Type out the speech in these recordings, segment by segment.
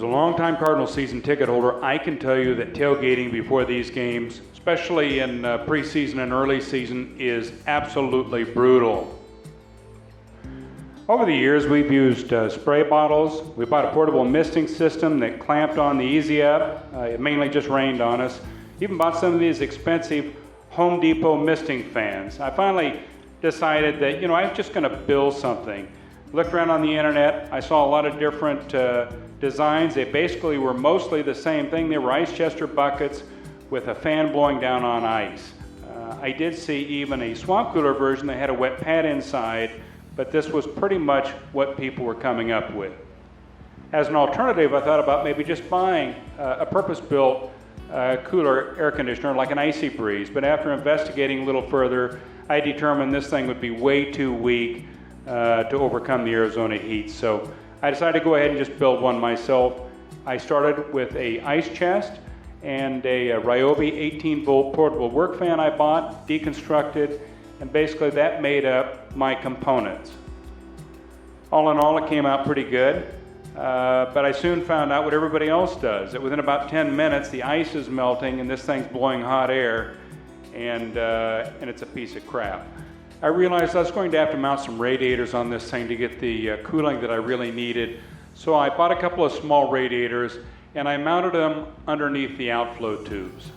As a longtime Cardinal season ticket holder, I can tell you that tailgating before these games, especially in preseason and early season, is absolutely brutal. Over the years, we've used spray bottles. We bought a portable misting system that clamped on the easy up. It mainly just rained on us. Even bought some of these expensive Home Depot misting fans. I finally decided that, I was just going to build something. Looked around on the internet. I saw a lot of different designs. They basically were mostly the same thing. They were ice chester buckets with a fan blowing down on ice. I did see even a swamp cooler version that had a wet pad inside, but this was pretty much what people were coming up with. As an alternative, I thought about maybe just buying a purpose-built cooler air conditioner like an Icy Breeze, but after investigating a little further, I determined this thing would be way too weak to overcome the Arizona heat. So I decided to go ahead and just build one myself. I started with a ice chest and a Ryobi 18-volt portable work fan I bought, deconstructed, and basically that made up my components. All in all, it came out pretty good, but I soon found out what everybody else does, that within about 10 minutes the ice is melting and this thing's blowing hot air, and it's a piece of crap. I realized I was going to have to mount some radiators on this thing to get the cooling that I really needed, so I bought a couple of small radiators and I mounted them underneath the outflow tubes.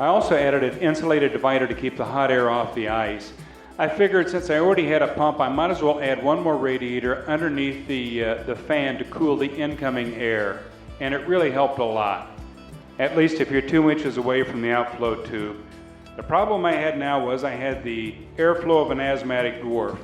I also added an insulated divider to keep the hot air off the ice. I figured since I already had a pump, I might as well add one more radiator underneath the fan to cool the incoming air, and it really helped a lot, at least if you're 2 inches away from the outflow tube. The problem I had now was I had the airflow of an asthmatic dwarf.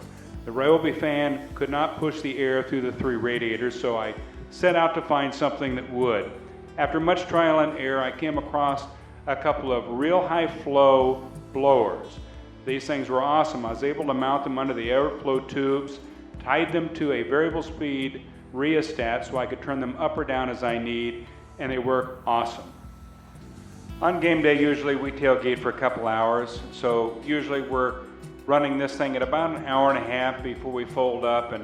The Ryobi fan could not push the air through the 3 radiators, so I set out to find something that would. After much trial and error, I came across a couple of real high flow blowers. These things were awesome. I was able to mount them under the airflow tubes, tied them to a variable speed rheostat so I could turn them up or down as I need, and they work awesome. On game day, usually we tailgate for a couple hours, so usually we're running this thing at about an hour and a half before we fold up and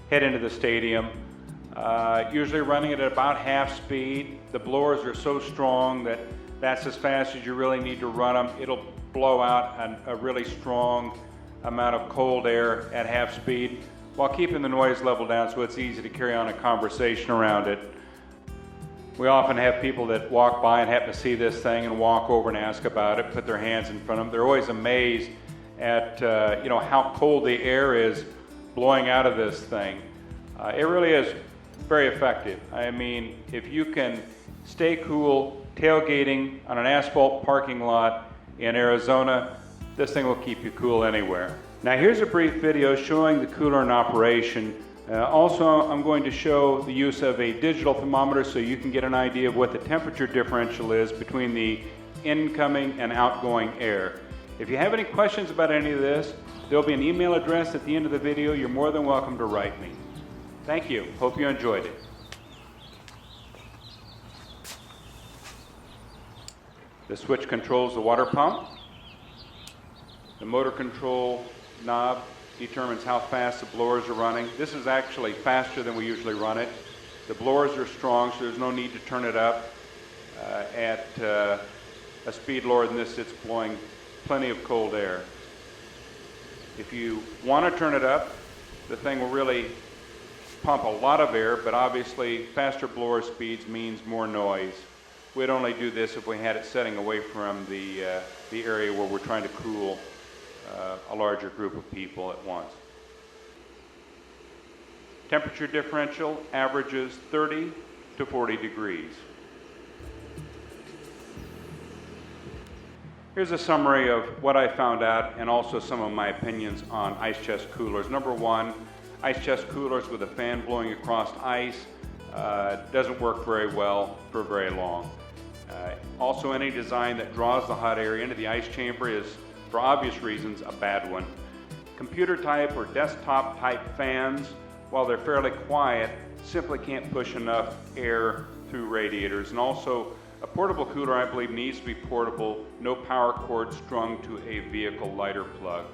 head into the stadium. Usually running it at about half speed. The blowers are so strong that that's as fast as you really need to run them. It'll blow out a really strong amount of cold air at half speed while keeping the noise level down so it's easy to carry on a conversation around it. We often have people that walk by and happen to see this thing and walk over and ask about it, put their hands in front of them. They're always amazed at how cold the air is blowing out of this thing. It really is very effective. I mean, if you can stay cool tailgating on an asphalt parking lot in Arizona, this thing will keep you cool anywhere. Now here's a brief video showing the cooler in operation. Also, I'm going to show the use of a digital thermometer so you can get an idea of what the temperature differential is between the incoming and outgoing air. If you have any questions about any of this, there'll be an email address at the end of the video. You're more than welcome to write me. Thank you. Hope you enjoyed it. The switch controls the water pump. The motor control knob determines how fast the blowers are running. This is actually faster than we usually run it. The blowers are strong, so there's no need to turn it up at a speed lower than this. It's blowing plenty of cold air. If you want to turn it up, the thing will really pump a lot of air, but obviously faster blower speeds means more noise. We'd only do this if we had it setting away from the area where we're trying to cool a larger group of people at once. Temperature differential averages 30 to 40 degrees. Here's a summary of what I found out and also some of my opinions on ice chest coolers. Number one, ice chest coolers with a fan blowing across ice doesn't work very well for very long. Also, any design that draws the hot air into the ice chamber is, for obvious reasons, a bad one. Computer type or desktop type fans, while they're fairly quiet, simply can't push enough air through radiators. And also, a portable cooler, I believe, needs to be portable, no power cord strung to a vehicle lighter plug.